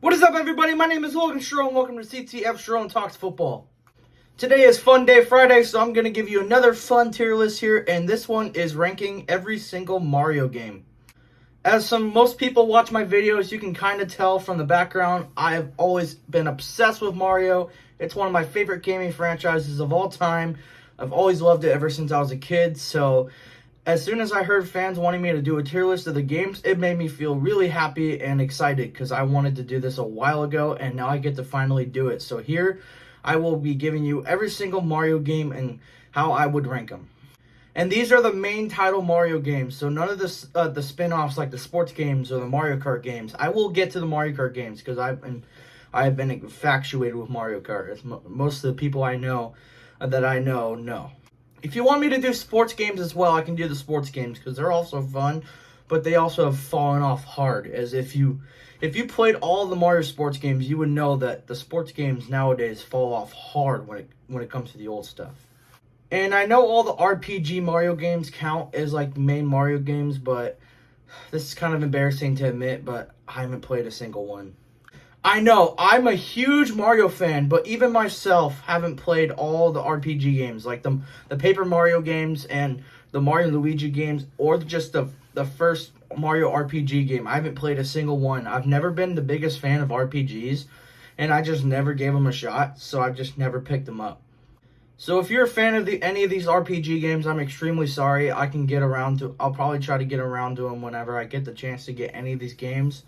What is up, everybody? My name is Logan Stroh, and welcome to CTF Stroh Talks Football. Today is Fun Day Friday, so I'm going to give you another fun tier list here, and this one is ranking every single Mario game. As most people watch my videos, you can kind of tell from the background, I've always been obsessed with Mario. It's one of my favorite gaming franchises of all time. I've always loved it ever since I was a kid, so as soon as I heard fans wanting me to do a tier list of the games, it made me feel really happy and excited because I wanted to do this a while ago and now I get to finally do it. So here, I will be giving you every single Mario game and how I would rank them. And these are the main title Mario games, so none of the spin-offs like the sports games or the Mario Kart games. I will get to the Mario Kart games because I've been infatuated with Mario Kart. As most of the people I know know. If you want me to do sports games as well, I can do the sports games because they're also fun, but they also have fallen off hard. As if you played all the Mario sports games, you would know that the sports games nowadays fall off hard when it comes to the old stuff. And I know all the RPG Mario games count as like main Mario games, but this is kind of embarrassing to admit, but I haven't played a single one. I know, I'm a huge Mario fan, but even myself haven't played all the RPG games, like the Paper Mario games and the Mario and Luigi games, or just the first Mario RPG game. I haven't played a single one. I've never been the biggest fan of RPGs, and I just never gave them a shot, so I've just never picked them up. So if you're a fan of any of these RPG games, I'm extremely sorry. I'll probably try to get around to them whenever I get the chance to get any of these games.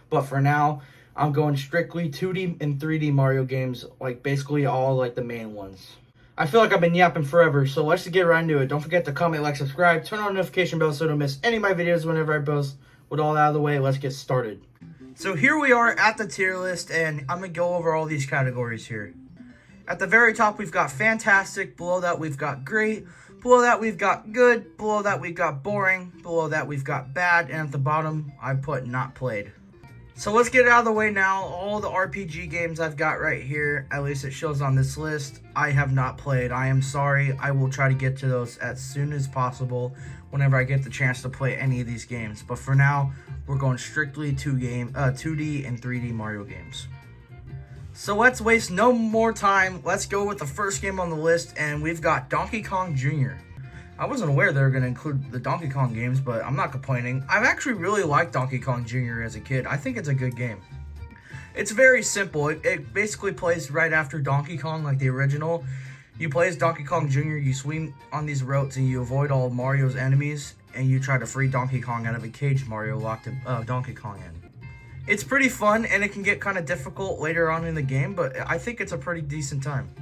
But for now, I'm going strictly 2D and 3D Mario games, like basically all like the main ones. I feel like I've been yapping forever, so let's get right into it. Don't forget to comment, like, subscribe, turn on the notification bell so you don't miss any of my videos whenever I post. With all that out of the way, let's get started. So here we are at the tier list, and I'm going to go over all these categories here. At the very top, we've got fantastic. Below that, we've got great. Below that, we've got good. Below that, we've got boring. Below that, we've got bad. And at the bottom, I put not played. So let's get it out of the way now. All the RPG games I've got right here, at least it shows on this list, I have not played. I am sorry. I will try to get to those as soon as possible whenever I get the chance to play any of these games. But for now, we're going strictly 2D and 3D Mario games. So let's waste no more time. Let's go with the first game on the list, and we've got Donkey Kong Jr. I wasn't aware they were going to include the Donkey Kong games, but I'm not complaining. I've actually really liked Donkey Kong Jr. as a kid. I think it's a good game. It's very simple. It basically plays right after Donkey Kong, like the original. You play as Donkey Kong Jr., you swing on these ropes, and you avoid all of Mario's enemies, and you try to free Donkey Kong out of a cage Mario locked Donkey Kong in. It's pretty fun, and it can get kind of difficult later on in the game, but I think it's a pretty decent time.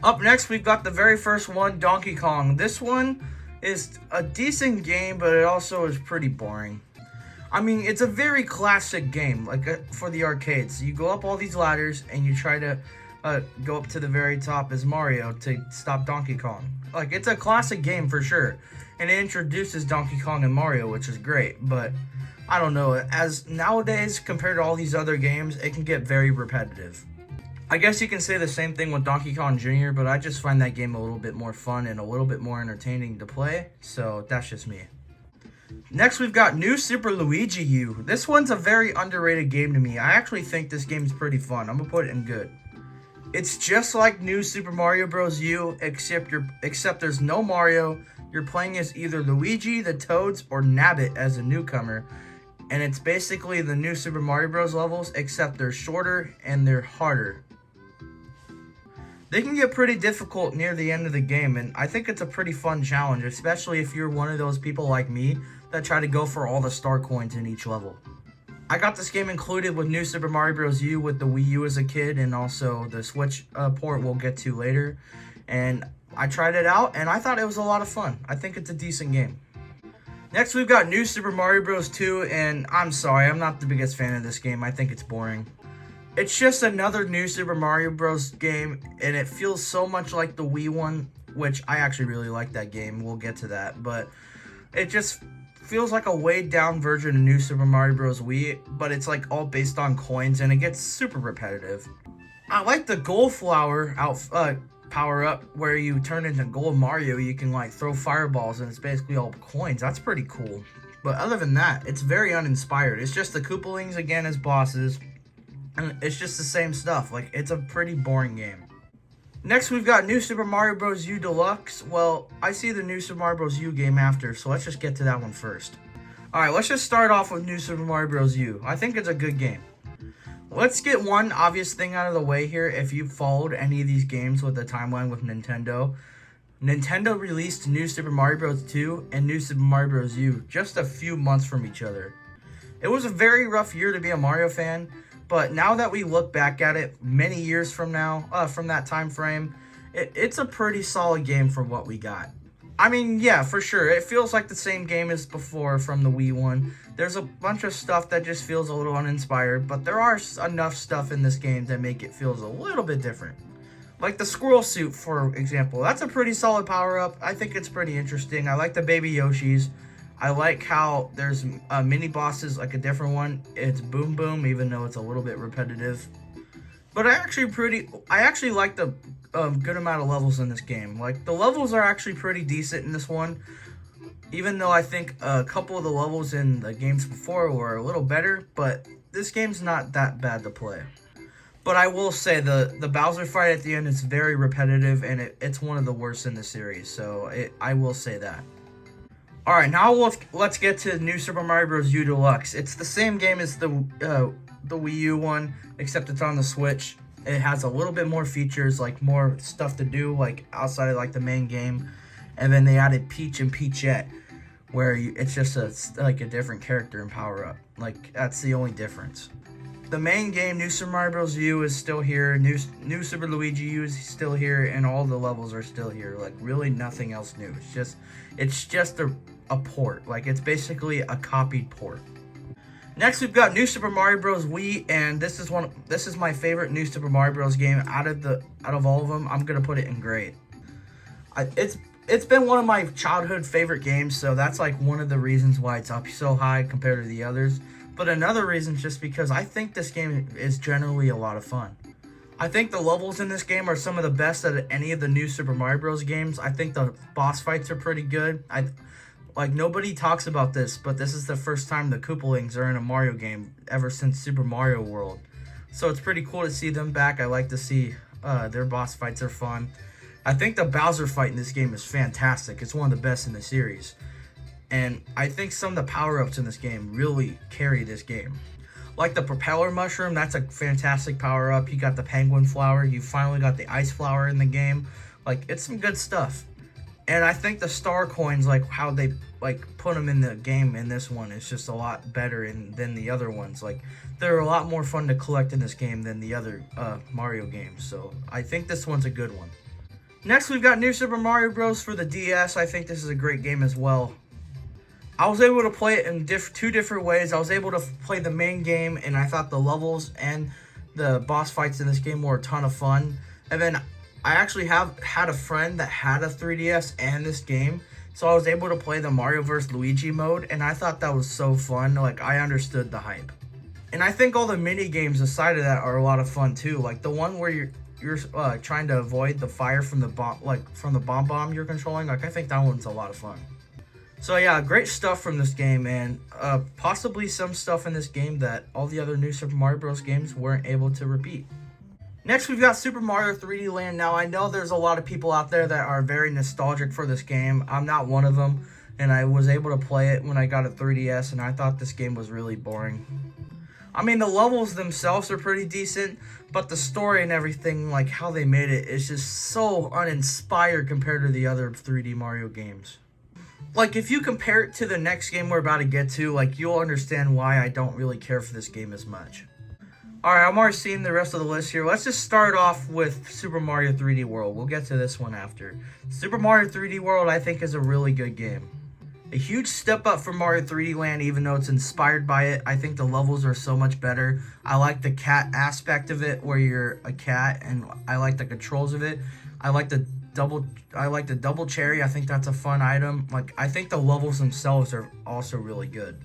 Up next, we've got the very first one, Donkey Kong. This one is a decent game, but it also is pretty boring. I mean, it's a very classic game, like for the arcades. You go up all these ladders, and you try to go up to the very top as Mario to stop Donkey Kong. Like, it's a classic game for sure, and it introduces Donkey Kong and Mario, which is great, but I don't know, as nowadays, compared to all these other games, it can get very repetitive. I guess you can say the same thing with Donkey Kong Jr., but I just find that game a little bit more fun and a little bit more entertaining to play, so that's just me. Next, we've got New Super Luigi U. This one's a very underrated game to me. I actually think this game's pretty fun. I'm gonna put it in good. It's just like New Super Mario Bros. U, except there's no Mario. You're playing as either Luigi, the Toads, or Nabbit as a newcomer. And it's basically the New Super Mario Bros. Levels, except they're shorter and they're harder. They can get pretty difficult near the end of the game, and I think it's a pretty fun challenge, especially if you're one of those people like me that try to go for all the star coins in each level. I got this game included with New Super Mario Bros. U with the Wii U as a kid, and also the Switch port we'll get to later. And I tried it out, and I thought it was a lot of fun. I think it's a decent game. Next, we've got New Super Mario Bros. 2, and I'm sorry, I'm not the biggest fan of this game. I think it's boring. It's just another New Super Mario Bros. Game, and it feels so much like the Wii one, which I actually really like that game. We'll get to that, but it just feels like a weighed down version of New Super Mario Bros. Wii, but it's like all based on coins, and it gets super repetitive. I like the Gold Flower power up where you turn into Gold Mario. You can like throw fireballs, and it's basically all coins. That's pretty cool. But other than that, it's very uninspired. It's just the Koopalings again as bosses. And it's just the same stuff. Like, it's a pretty boring game. Next, we've got New Super Mario Bros. U Deluxe. Well, I see the New Super Mario Bros. U game after, so let's just get to that one first. Alright, let's just start off with New Super Mario Bros. U. I think it's a good game. Let's get one obvious thing out of the way here. If you've followed any of these games with the timeline with Nintendo, Nintendo released New Super Mario Bros. 2 and New Super Mario Bros. U just a few months from each other. It was a very rough year to be a Mario fan, but now that we look back at it many years from now, from that time frame, it's a pretty solid game for what we got. I mean, yeah, for sure. It feels like the same game as before from the Wii one. There's a bunch of stuff that just feels a little uninspired, but there are enough stuff in this game that make it feels a little bit different. Like the squirrel suit, for example. That's a pretty solid power-up. I think it's pretty interesting. I like the baby Yoshis. I like how there's mini bosses, like a different one. It's Boom Boom, even though it's a little bit repetitive. But I actually like the good amount of levels in this game. Like, the levels are actually pretty decent in this one. Even though I think a couple of the levels in the games before were a little better. But this game's not that bad to play. But I will say the Bowser fight at the end is very repetitive. And it's one of the worst in the series. So I will say that. Alright, now let's get to New Super Mario Bros. U Deluxe. It's the same game as the Wii U one, except it's on the Switch. It has a little bit more features, like more stuff to do, like outside of like the main game. And then they added Peach and Peachette, where it's just like a different character and power up. Like, that's the only difference. The main game, New Super Mario Bros. U, is still here. New Super Luigi U is still here, and all the levels are still here. Like, really nothing else new. It's just a port. Like, it's basically a copied port. Next, we've got New Super Mario Bros. Wii, and this is my favorite New Super Mario Bros. Game out of all of them. I'm gonna put it in great. It's been one of my childhood favorite games, so that's like one of the reasons why it's up so high compared to the others. But another reason is just because I think this game is generally a lot of fun. I think the levels in this game are some of the best out of any of the New Super Mario Bros. Games. I think the boss fights are pretty good. Like, nobody talks about this, but this is the first time the Koopalings are in a Mario game ever since Super Mario World. So it's pretty cool to see them back. I like to see their boss fights are fun. I think the Bowser fight in this game is fantastic. It's one of the best in the series. And I think some of the power-ups in this game really carry this game. Like the propeller mushroom, that's a fantastic power-up. You got the penguin flower. You finally got the ice flower in the game. Like, it's some good stuff. And I think the star coins, like how they put them in the game in this one, is just a lot better than the other ones. Like, they're a lot more fun to collect in this game than the other Mario games. So I think this one's a good one. Next, we've got New Super Mario Bros. For the DS. I think this is a great game as well. I was able to play it in two different ways. I was able to play the main game, and I thought the levels and the boss fights in this game were a ton of fun. And then I actually had a friend that had a 3DS and this game, so I was able to play the Mario vs. Luigi mode, and I thought that was so fun. Like, I understood the hype. And I think all the mini games aside of that are a lot of fun too. Like the one where you're trying to avoid the fire from the bomb you're controlling. Like, I think that one's a lot of fun. So yeah, great stuff from this game, and possibly some stuff in this game that all the other New Super Mario Bros. Games weren't able to repeat. Next, we've got Super Mario 3D Land. Now, I know there's a lot of people out there that are very nostalgic for this game. I'm not one of them, and I was able to play it when I got a 3DS, and I thought this game was really boring. I mean, the levels themselves are pretty decent, but the story and everything, like how they made it, is just so uninspired compared to the other 3D Mario games. Like, if you compare it to the next game we're about to get to, like, you'll understand why I don't really care for this game as much. Alright, I'm already seeing the rest of the list here. Let's just start off with Super Mario 3D World. We'll get to this one after. Super Mario 3D World, I think, is a really good game. A huge step up from Mario 3D Land, even though it's inspired by it. I think the levels are so much better. I like the cat aspect of it, where you're a cat, and I like the controls of it. I like the double cherry. I think that's a fun item. Like, I think the levels themselves are also really good.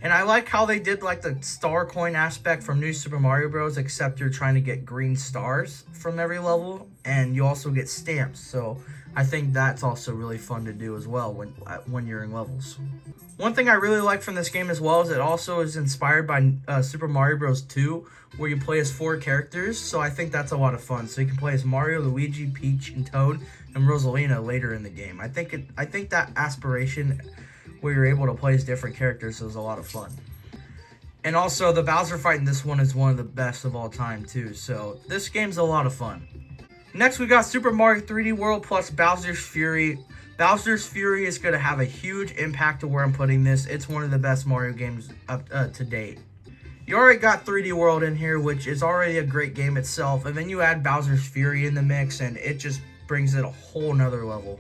And I like how they did like the star coin aspect from New Super Mario Bros. Except you're trying to get green stars from every level, and you also get stamps. So I think that's also really fun to do as well when you're in levels. One thing I really like from this game as well is it also is inspired by Super Mario Bros. 2, where you play as 4 characters. So I think that's a lot of fun. So you can play as Mario, Luigi, Peach, and Toad, and Rosalina later in the game. I think that aspiration where you're able to play as different characters is a lot of fun. And also, the Bowser fight in this one is one of the best of all time too, so this game's a lot of fun. Next, we got Super Mario 3D World plus Bowser's Fury. Bowser's Fury is going to have a huge impact to where I'm putting this. It's one of the best Mario games up to date. You already got 3D World in here, which is already a great game itself, and then you add Bowser's Fury in the mix, and it just brings it a whole nother level.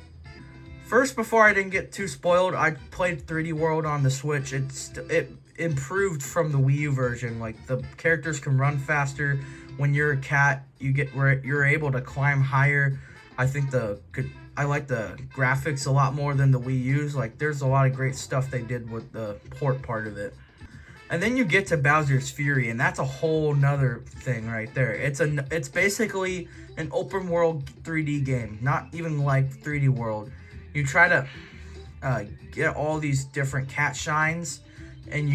First, before I didn't get too spoiled, I played 3D World on the Switch. It improved from the Wii U version. Like, the characters can run faster. When you're a cat, you're able to climb higher. I like the graphics a lot more than the Wii U's. Like, there's a lot of great stuff they did with the port part of it. And then you get to Bowser's Fury, and that's a whole nother thing right there. It's basically an open world 3D game, not even like 3D World. You try to get all these different cat shines, and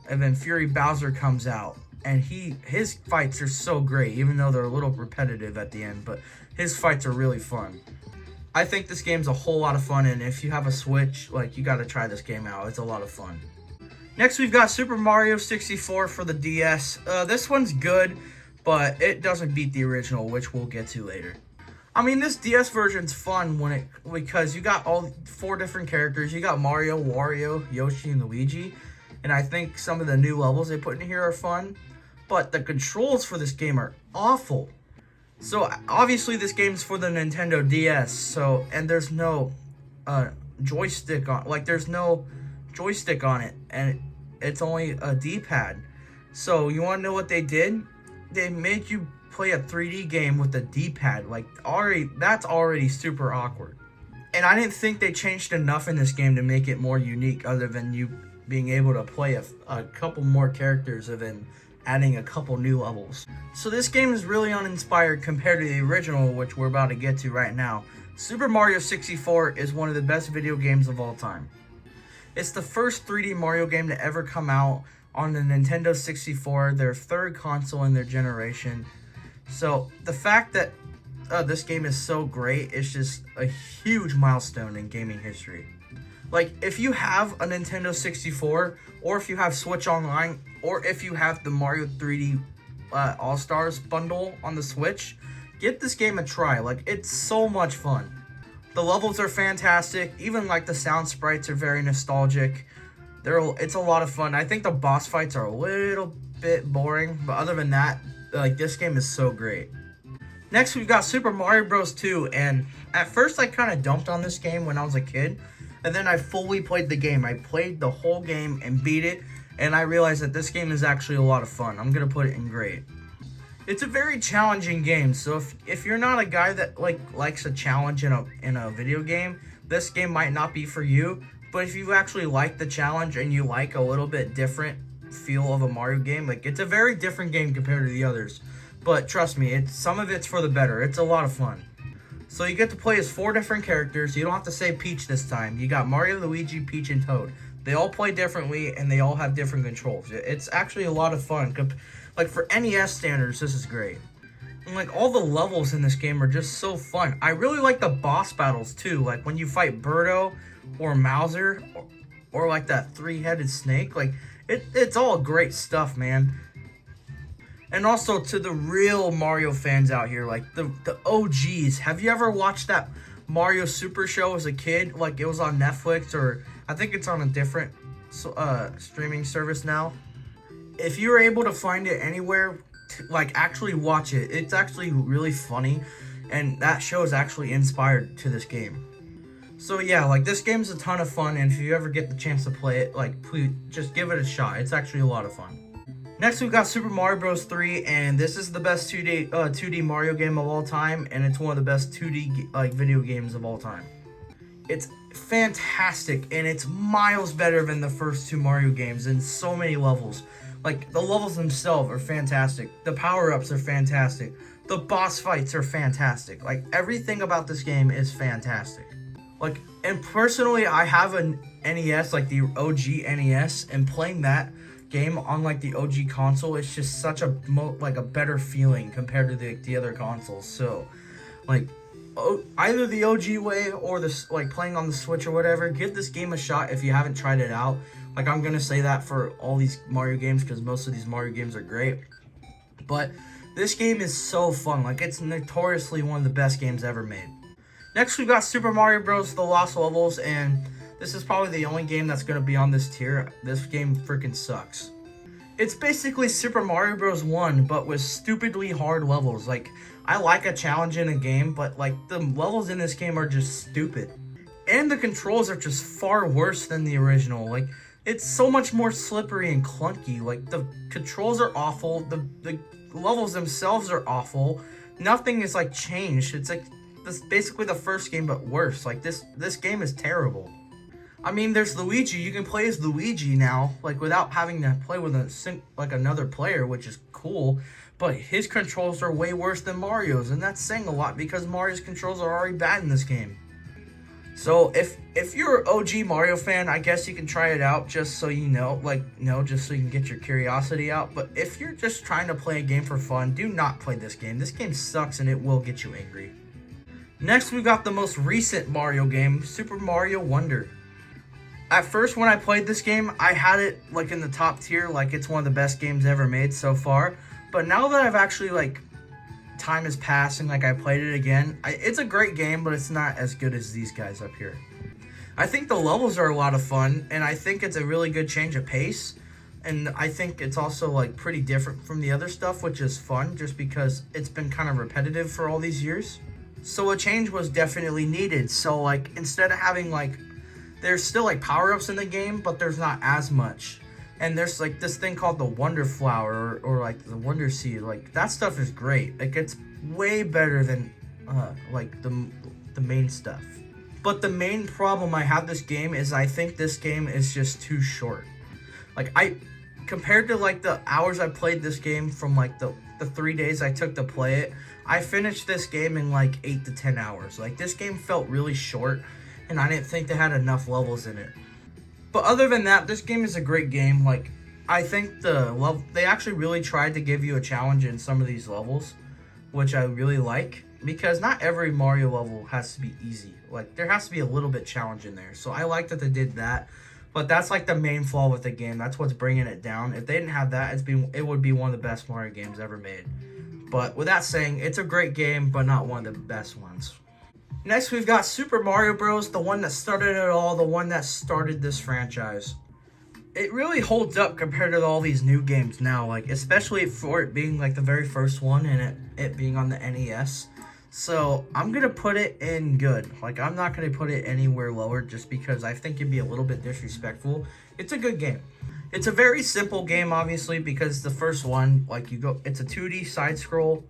and then Fury Bowser comes out, and his fights are so great, even though they're a little repetitive at the end, but his fights are really fun. I think this game's a whole lot of fun, and if you have a Switch, like, you gotta try this game out. It's a lot of fun. Next, we've got Super Mario 64 for the DS. This one's good, but it doesn't beat the original, which we'll get to later. I mean, this DS version's fun because you got all 4 different characters. You got Mario, Wario, Yoshi, and Luigi. And I think some of the new levels they put in here are fun. But the controls for this game are awful. So, obviously, this game's for the Nintendo DS. And there's no joystick on... Like, there's no joystick on it. And it's only a D-pad. So, you want to know what they did? They made you play a 3D game with a D-pad. Like, that's already super awkward. And I didn't think they changed enough in this game to make it more unique, other than you being able to play a couple more characters and then adding a couple new levels. So this game is really uninspired compared to the original, which we're about to get to right now. Super Mario 64 is one of the best video games of all time. It's the first 3D Mario game to ever come out on the Nintendo 64, their 3rd console in their generation. So the fact that this game is so great is just a huge milestone in gaming history. Like, if you have a Nintendo 64, or if you have Switch Online, or if you have the Mario 3D All-Stars bundle on the Switch, get this game a try. Like, it's so much fun. The levels are fantastic. Even, like, the sound sprites are very nostalgic. It's a lot of fun. I think the boss fights are a little bit boring, but other than that, like, this game is so great. Next, we've got Super Mario Bros. 2, and at first I kind of dumped on this game when I was a kid, and then I fully played the game. I played the whole game and beat it, and I realized that this game is actually a lot of fun. I'm going to put it in great. It's a very challenging game, so if you're not a guy that likes a challenge in a video game, this game might not be for you. But if you actually like the challenge and you like a little bit different feel of a Mario game, like, it's a very different game compared to the others. But trust me, some of it's for the better. It's a lot of fun. So you get to play as 4 different characters. You don't have to say Peach this time. You got Mario, Luigi, Peach, and Toad. They all play differently, and they all have different controls. It's actually a lot of fun. Like, for NES standards, this is great. And, like, all the levels in this game are just so fun. I really like the boss battles, too. Like, when you fight Birdo or Mauser or like, that 3-headed snake. Like, it's all great stuff, man. And also, to the real Mario fans out here, like, the OGs, have you ever watched that Mario Super Show as a kid? Like, it was on Netflix, or I think it's on a different streaming service now. If you're able to find it anywhere, like, actually watch it. It's actually really funny, and that show is actually inspired to this game. So yeah, like, this game's a ton of fun, and if you ever get the chance to play it, like, please just give it a shot. It's actually a lot of fun. Next, we've got Super Mario Bros. 3, and this is the best 2D Mario game of all time, and it's one of the best 2D video games of all time. It's fantastic, and it's miles better than the first two Mario games in so many levels. Like, the levels themselves are fantastic. The power-ups are fantastic. The boss fights are fantastic. Like, everything about this game is fantastic. Like, and personally, I have an NES, like the OG NES, and playing that game on like the OG console, it's just such a better feeling compared to the other consoles. So, like, either the OG way or this, like, playing on the Switch or whatever, give this game a shot if you haven't tried it out. Like, I'm gonna say that for all these Mario games because most of these Mario games are great, but this game is so fun. Like, it's notoriously one of the best games ever made. Next, we've got Super Mario Bros. The Lost Levels, and this is probably the only game that's gonna be on this tier. This game freaking sucks. It's basically Super Mario Bros. 1, but with stupidly hard levels. Like, I like a challenge in a game, but like, the levels in this game are just stupid. And the controls are just far worse than the original. Like, it's so much more slippery and clunky. Like, the controls are awful. The levels themselves are awful. Nothing is like changed. It's like this basically the first game, but worse. Like, this game is terrible. I mean, there's Luigi. You can play as Luigi now, like, without having to play with another player, which is cool. But his controls are way worse than Mario's, and that's saying a lot because Mario's controls are already bad in this game. So if you're an OG Mario fan, I guess you can try it out just so you know, just so you can get your curiosity out. But if you're just trying to play a game for fun, do not play this game. This game sucks and it will get you angry. Next, we got the most recent Mario game, Super Mario Wonder. At first, when I played this game, I had it like in the top tier, like it's one of the best games ever made so far. But now that I've actually, like, time has passed and like I played it again, it's a great game, but it's not as good as these guys up here. I think the levels are a lot of fun, and I think it's a really good change of pace. And I think it's also like pretty different from the other stuff, which is fun just because it's been kind of repetitive for all these years. So a change was definitely needed. So, like, instead of having like, there's still like power-ups in the game, but there's not as much. And there's like this thing called the Wonder Flower or like the Wonder Seed. Like, that stuff is great. Like, it's way better than like the main stuff. But the main problem I have this game is I think this game is just too short. Like, compared to like the hours I played this game from like the 3 days I took to play it, I finished this game in like 8 to 10 hours. Like, this game felt really short, and I didn't think they had enough levels in it. But other than that, this game is a great game. Like, I think they actually really tried to give you a challenge in some of these levels, which I really like, because not every Mario level has to be easy. Like, there has to be a little bit challenge in there. So I like that they did that. But that's like the main flaw with the game. That's what's bringing it down. If they didn't have that, it would be one of the best Mario games ever made. But with that saying, it's a great game, but not one of the best ones. Next, we've got Super Mario Bros., the one that started it all, the one that started this franchise. It really holds up compared to all these new games now, like, especially for it being like the very first one and it being on the NES. So I'm gonna put it in good. Like, I'm not gonna put it anywhere lower just because I think it'd be a little bit disrespectful. It's a good game. It's a very simple game, obviously, because the first one, like, it's a 2D side scroll.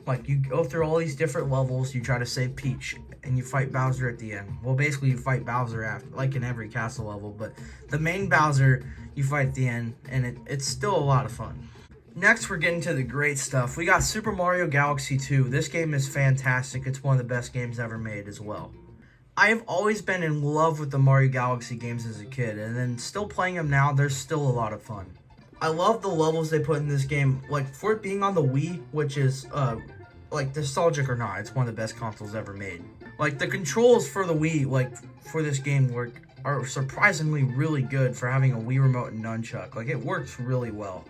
Like, you go through all these different levels, you try to save Peach, and you fight Bowser at the end. Well, basically, you fight Bowser after, like in every castle level, but the main Bowser, you fight at the end, and it's still a lot of fun. Next, we're getting to the great stuff. We got Super Mario Galaxy 2. This game is fantastic. It's one of the best games ever made as well. I have always been in love with the Mario Galaxy games as a kid, and then still playing them now, they're still a lot of fun. I love the levels they put in this game. Like, for it being on the Wii, which is, like, nostalgic or not, it's one of the best consoles ever made. Like, the controls for the Wii, like, for this game are surprisingly really good for having a Wii remote and nunchuck. Like, it works really well.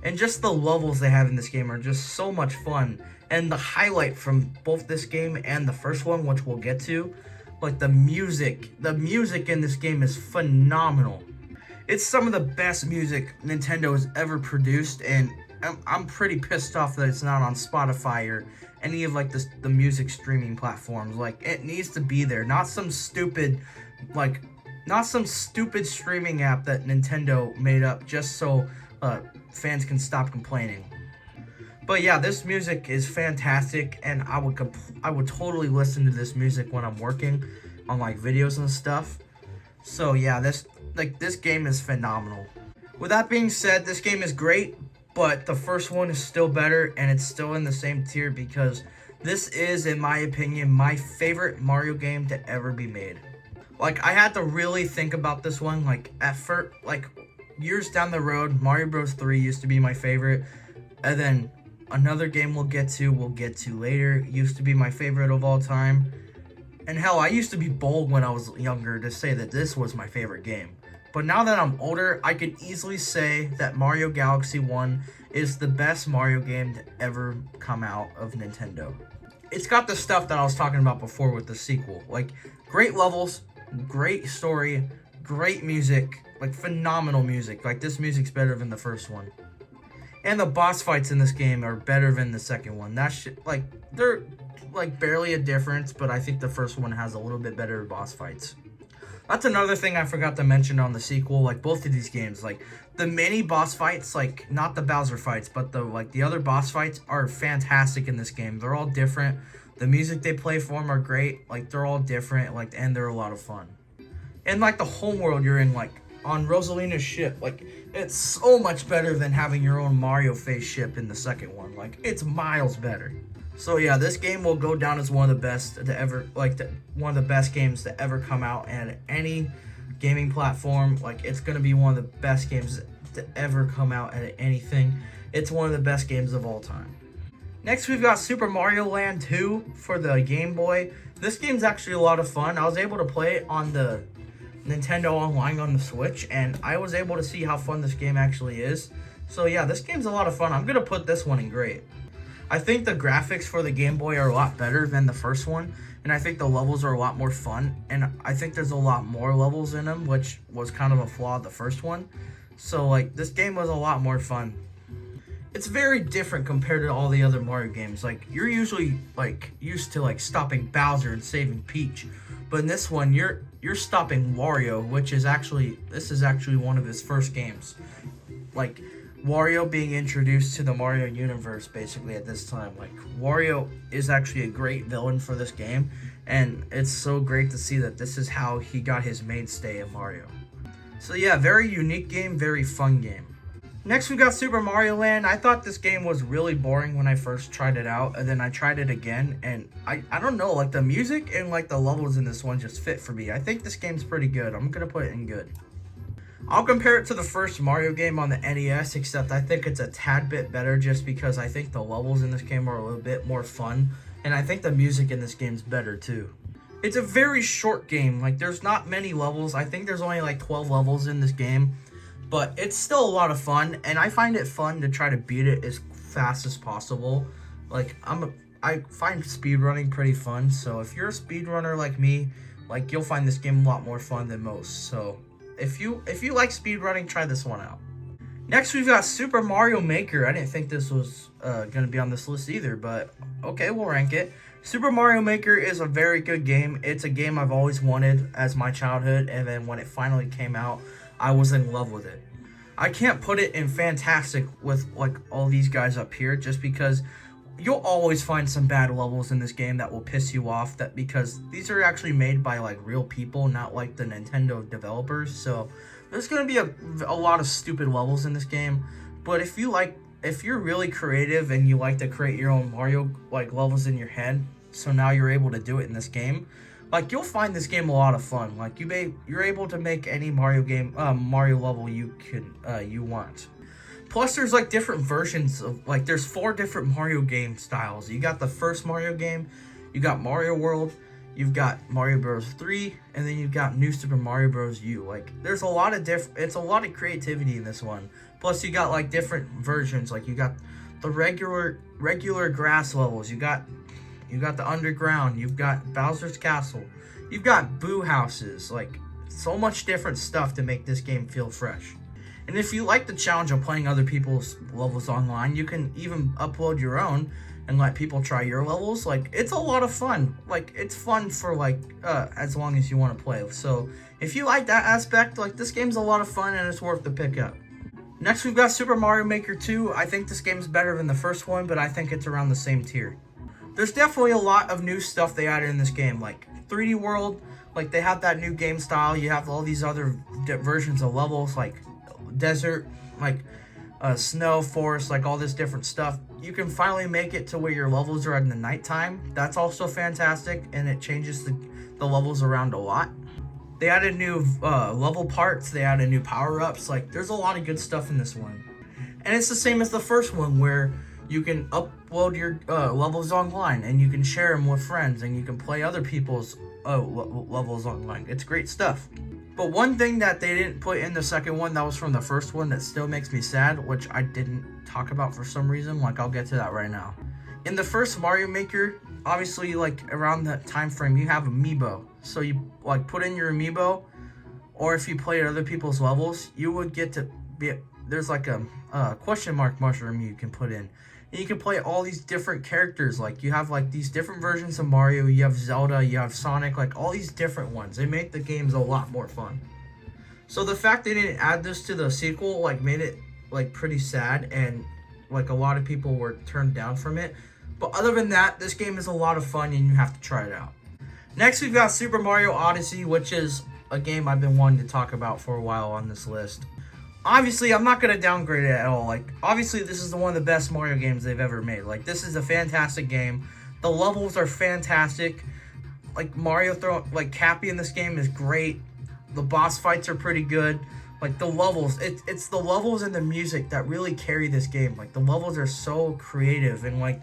And just the levels they have in this game are just so much fun. And the highlight from both this game and the first one, which we'll get to, like, the music in this game is phenomenal. It's some of the best music Nintendo has ever produced, and I'm pretty pissed off that it's not on Spotify or any of like the music streaming platforms. Like, it needs to be there, not some stupid streaming app that Nintendo made up just so fans can stop complaining. But yeah, this music is fantastic, and I would totally listen to this music when I'm working. on like videos and stuff. So yeah, this game is phenomenal. With that being said, this game is great, but the first one is still better, and it's still in the same tier because this is, in my opinion, my favorite Mario game to ever be made. Like, I had to really think about this one. Like, at first, like, years down the road, Mario Bros. 3 used to be my favorite. And then another game we'll get to later used to be my favorite of all time. And hell, I used to be bold when I was younger to say that this was my favorite game. But now that I'm older, I could easily say that Mario Galaxy 1 is the best Mario game to ever come out of Nintendo. It's got the stuff that I was talking about before with the sequel. Like, great levels, great story, great music, like phenomenal music. Like, this music's better than the first one. And the boss fights in this game are better than the second one. That shit, like, they're like barely a difference, but I think the first one has a little bit better boss fights. That's another thing I forgot to mention on the sequel. Like, both of these games, like the mini boss fights, like not the Bowser fights, but the other boss fights are fantastic in this game. They're all different. The music they play for them are great. Like, they're all different, like, and they're a lot of fun. And like the homeworld you're in, like on Rosalina's ship, like, it's so much better than having your own Mario face ship in the second one. Like, it's miles better. So yeah, this game will go down as one of the best to ever, like, one of the best games to ever come out at any gaming platform. Like, it's gonna be one of the best games to ever come out at anything. It's one of the best games of all time. Next, we've got Super Mario Land 2 for the Game Boy. This game's actually a lot of fun. I was able to play it on the Nintendo Online on the Switch, and I was able to see how fun this game actually is. So yeah, this game's a lot of fun. I'm gonna put this one in great. I think the graphics for the Game Boy are a lot better than the first one, and I think the levels are a lot more fun, and I think there's a lot more levels in them, which was kind of a flaw of the first one. So like, this game was a lot more fun. It's very different compared to all the other Mario games. Like, you're usually like used to like stopping Bowser and saving Peach, but in this one you're stopping Wario, which is actually, this is actually one of his first games. Like, Wario being introduced to the Mario universe basically at this time. Like, Wario is actually a great villain for this game, and it's so great to see that this is how he got his mainstay in Mario. So yeah, very unique game, very fun game. Next, we got Super Mario Land. I thought this game was really boring when I first tried it out, and then I tried it again, and I don't know, like, the music and like the levels in this one just fit for me. I think this game's pretty good. I'm gonna put it in good. I'll compare it to the first Mario game on the NES, except I think it's a tad bit better just because I think the levels in this game are a little bit more fun, and I think the music in this game's better too. It's a very short game. Like, there's not many levels. I think there's only like 12 levels in this game, but it's still a lot of fun, and I find it fun to try to beat it as fast as possible. Like, I find speedrunning pretty fun, so if you're a speedrunner like me, like, you'll find this game a lot more fun than most. So if you like speedrunning, try this one out. Next, we've got Super Mario Maker. I didn't think this was going to be on this list either, but okay, we'll rank it. Super Mario Maker is a very good game. It's a game I've always wanted as my childhood, and then when it finally came out, I was in love with it. I can't put it in fantastic with like all these guys up here just because you'll always find some bad levels in this game that will piss you off, that because these are actually made by like real people, not like the Nintendo developers. So there's going to be a lot of stupid levels in this game. But if you're really creative and you like to create your own Mario like levels in your head, so now you're able to do it in this game, like, you'll find this game a lot of fun. Like, you're able to make any Mario level you want. Plus, there's like different versions of, like, there's 4 different Mario game styles. You got the first Mario game, you got Mario World, you've got Mario Bros. 3, and then you've got New Super Mario Bros. U. Like, there's a lot of it's a lot of creativity in this one. Plus, you got like different versions. Like, you got the regular grass levels. You got the underground. You've got Bowser's Castle. You've got Boo houses. Like, so much different stuff to make this game feel fresh. And if you like the challenge of playing other people's levels online, you can even upload your own and let people try your levels. Like, it's a lot of fun. Like, it's fun for like as long as you want to play. So if you like that aspect, like, this game's a lot of fun and it's worth the pick up. Next, we've got Super Mario Maker 2. I think this game's better than the first one, but I think it's around the same tier. There's definitely a lot of new stuff they added in this game, like 3D World, Like, they have that new game style. You have all these other versions of levels, like desert, like snow, forest, like all this different stuff. You can finally make it to where your levels are in the nighttime. That's also fantastic, and it changes the levels around a lot. They added new level parts. They added new power-ups. Like, there's a lot of good stuff in this one. And it's the same as the first one, where you can upload your levels online, and you can share them with friends, and you can play other people's levels online. It's great stuff. But one thing that they didn't put in the second one that was from the first one that still makes me sad, which I didn't talk about for some reason, like I'll get to that right now. In the first Mario Maker, obviously, like around that time frame, you have amiibo. So you like put in your amiibo, or if you played other people's levels, you would get to be, there's like a question mark mushroom you can put in. And you can play all these different characters. Like, you have like these different versions of Mario. You have Zelda, you have Sonic, like all these different ones. They make the games a lot more fun. So the fact they didn't add this to the sequel, like, made it like pretty sad, and like a lot of people were turned down from it. But other than that, this game is a lot of fun, and you have to try it out. Next, we've got Super Mario Odyssey, which is a game I've been wanting to talk about for a while on this list. Obviously, I'm not going to downgrade it at all. Like, obviously, this is one of the best Mario games they've ever made. Like, this is a fantastic game. The levels are fantastic. Like, Cappy in this game is great. The boss fights are pretty good. Like, the levels, it's the levels and the music that really carry this game. Like, the levels are so creative, and like,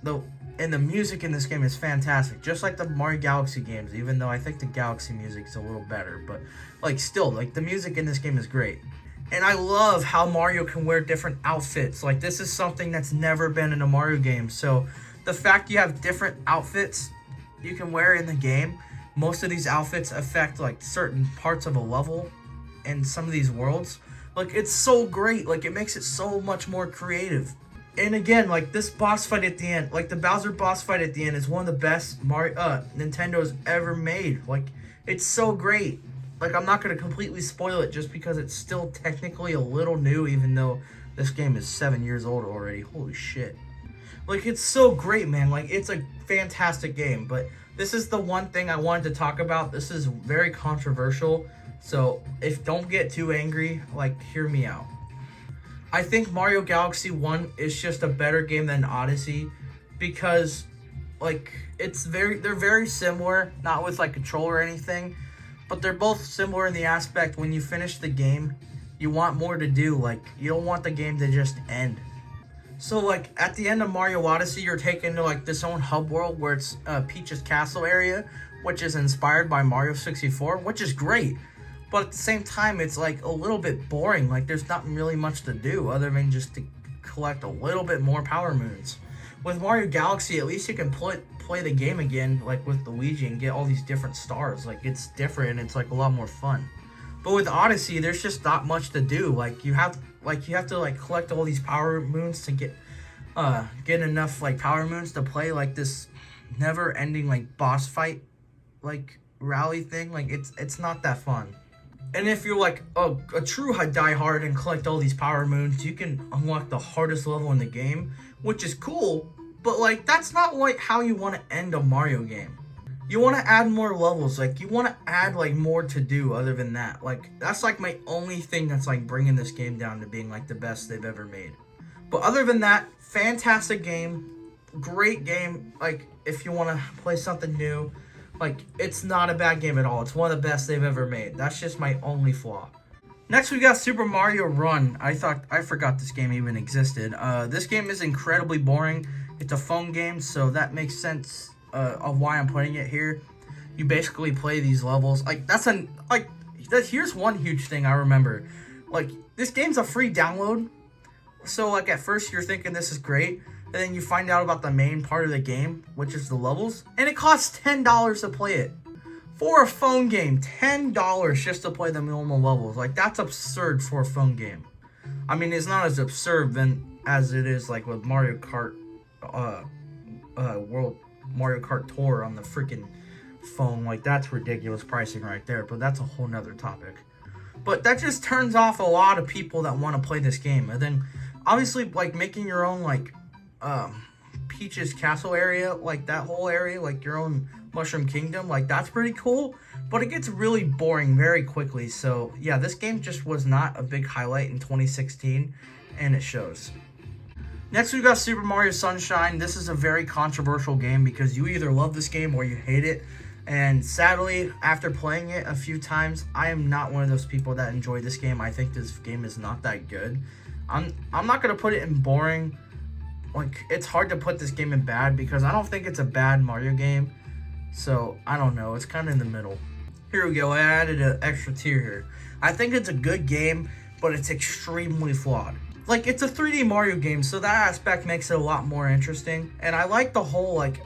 the music in this game is fantastic. Just like the Mario Galaxy games, even though I think the Galaxy music is a little better. But, like, still, like, the music in this game is great. And I love how Mario can wear different outfits. Like, this is something that's never been in a Mario game. So, the fact you have different outfits you can wear in the game, most of these outfits affect, like, certain parts of a level in some of these worlds. Like, it's so great. Like, it makes it so much more creative. And again, like, this boss fight at the end, like, the Bowser boss fight at the end is one of the best Nintendo's ever made. Like, it's so great. Like, I'm not going to completely spoil it just because it's still technically a little new, even though this game is 7 years old already. Holy shit. Like, it's so great, man. Like, it's a fantastic game. But this is the one thing I wanted to talk about. This is very controversial. So, don't get too angry. Like, hear me out. I think Mario Galaxy 1 is just a better game than Odyssey. Because, like, they're very similar. Not with, like, control or anything. But they're both similar in the aspect when you finish the game, you want more to do. Like, you don't want the game to just end. So, like, at the end of Mario Odyssey, you're taken to, like, this own hub world where it's Peach's castle area, which is inspired by Mario 64, which is great. But at the same time, it's, like, a little bit boring. Like, there's not really much to do other than just to collect a little bit more power moons. With Mario Galaxy, at least you can play the game again, like with Luigi, and get all these different stars. Like, it's different, and it's like a lot more fun. But with Odyssey, there's just not much to do. Like, you have to like collect all these power moons to get enough like power moons to play like this never-ending like boss fight like rally thing. Like, it's not that fun. And if you're like a true diehard and collect all these power moons, you can unlock the hardest level in the game, which is cool. But, like, that's not, like, how you want to end a Mario game. You want to add more levels. Like, you want to add, like, more to do other than that. Like, that's, like, my only thing that's, like, bringing this game down to being, like, the best they've ever made. But other than that, fantastic game. Great game. Like, if you want to play something new. Like, it's not a bad game at all. It's one of the best they've ever made. That's just my only flaw. Next, we got Super Mario Run. I forgot this game even existed. This game is incredibly boring. It's a phone game, so that makes sense of why I'm putting it here. You basically play these levels. Like, here's one huge thing I remember. Like, this game's a free download. So, like, at first you're thinking this is great. And then you find out about the main part of the game, which is the levels. And it costs $10 to play it. For a phone game, $10 just to play the normal levels. Like, that's absurd for a phone game. I mean, it's not as absurd as it is, like, with Mario Kart Mario Kart Tour on the freaking phone. Like, that's ridiculous pricing right there, but that's a whole nother topic. But that just turns off a lot of people that want to play this game. And then obviously, like, making your own like Peach's castle area, like that whole area, like your own Mushroom Kingdom, like that's pretty cool, but it gets really boring very quickly. So yeah, this game just was not a big highlight in 2016, and it shows. Next, we got Super Mario Sunshine. This is a very controversial game because you either love this game or you hate it. And sadly, after playing it a few times, I am not one of those people that enjoy this game. I think this game is not that good. I'm not going to put it in boring. Like, it's hard to put this game in bad because I don't think it's a bad Mario game. So, I don't know. It's kind of in the middle. Here we go. I added an extra tier here. I think it's a good game, but it's extremely flawed. Like, it's a 3D Mario game, so that aspect makes it a lot more interesting. And I like the whole, like,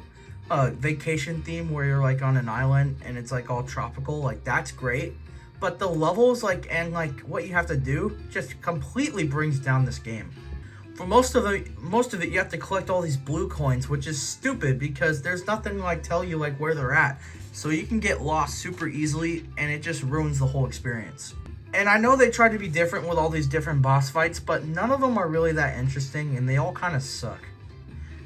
vacation theme where you're, like, on an island and it's, like, all tropical. Like, that's great. But the levels, like, and, like, what you have to do just completely brings down this game. For most of it, you have to collect all these blue coins, which is stupid because there's nothing, like, tell you, like, where they're at. So you can get lost super easily, and it just ruins the whole experience. And I know they try to be different with all these different boss fights, but none of them are really that interesting, and they all kind of suck.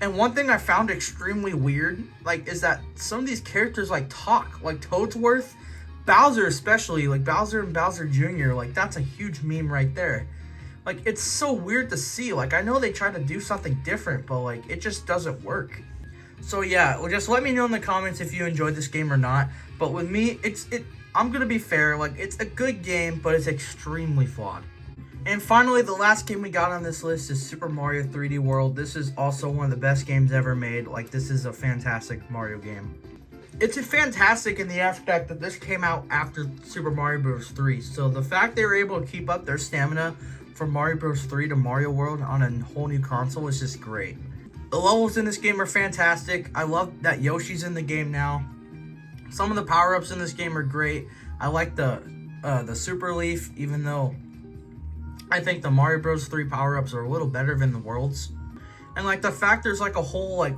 And one thing I found extremely weird, like, is that some of these characters, like, talk. Like, Toadsworth, Bowser especially, like, Bowser and Bowser Jr., like, that's a huge meme right there. Like, it's so weird to see. Like, I know they try to do something different, but, like, it just doesn't work. So, yeah, well, just let me know in the comments if you enjoyed this game or not. But with me, I'm going to be fair, like, it's a good game, but it's extremely flawed. And finally, the last game we got on this list is Super Mario 3D World. This is also one of the best games ever made. Like, this is a fantastic Mario game. It's fantastic in the aspect that this came out after Super Mario Bros. 3. So the fact they were able to keep up their stamina from Mario Bros. 3 to Mario World on a whole new console is just great. The levels in this game are fantastic. I love that Yoshi's in the game now. Some of the power-ups in this game are great. I like the Super Leaf, even though I think the Mario Bros. 3 power-ups are a little better than the worlds. And, like, the fact there's, like, a whole, like,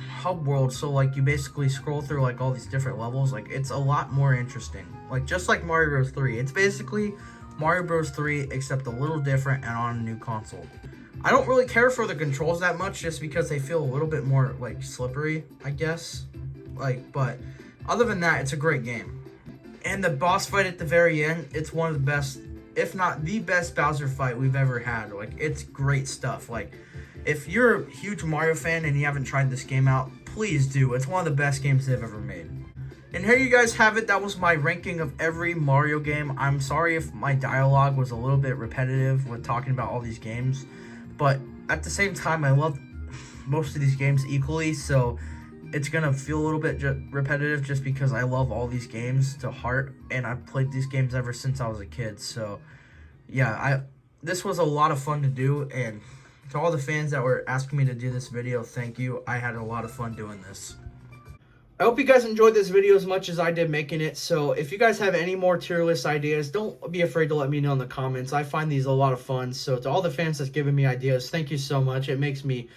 hub world, so, like, you basically scroll through, like, all these different levels. Like, it's a lot more interesting. Like, just like Mario Bros. 3. It's basically Mario Bros. 3, except a little different and on a new console. I don't really care for the controls that much, just because they feel a little bit more, like, slippery, I guess. Like, but other than that, it's a great game. And the boss fight at the very end, it's one of the best, if not the best Bowser fight we've ever had. Like, it's great stuff. Like, if you're a huge Mario fan and you haven't tried this game out, please do. It's one of the best games they've ever made. And here you guys have it. That was my ranking of every Mario game. I'm sorry if my dialogue was a little bit repetitive with talking about all these games. But at the same time, I love most of these games equally, so it's going to feel a little bit repetitive just because I love all these games to heart, and I've played these games ever since I was a kid. So, yeah, this was a lot of fun to do, and to all the fans that were asking me to do this video, thank you. I had a lot of fun doing this. I hope you guys enjoyed this video as much as I did making it. So if you guys have any more tier list ideas, don't be afraid to let me know in the comments. I find these a lot of fun. So to all the fans that's given me ideas, thank you so much. It makes me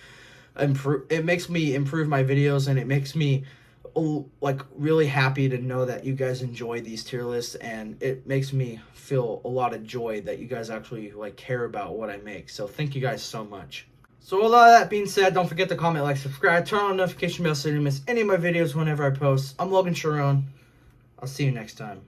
improve my videos, and it makes me like really happy to know that you guys enjoy these tier lists, and it makes me feel a lot of joy that you guys actually like care about what I make. So thank you guys so much. So with all that being said, don't forget to comment, like, subscribe, turn on the notification bell so you don't miss any of my videos whenever I post. I'm Logan Sharon. I'll see you next time.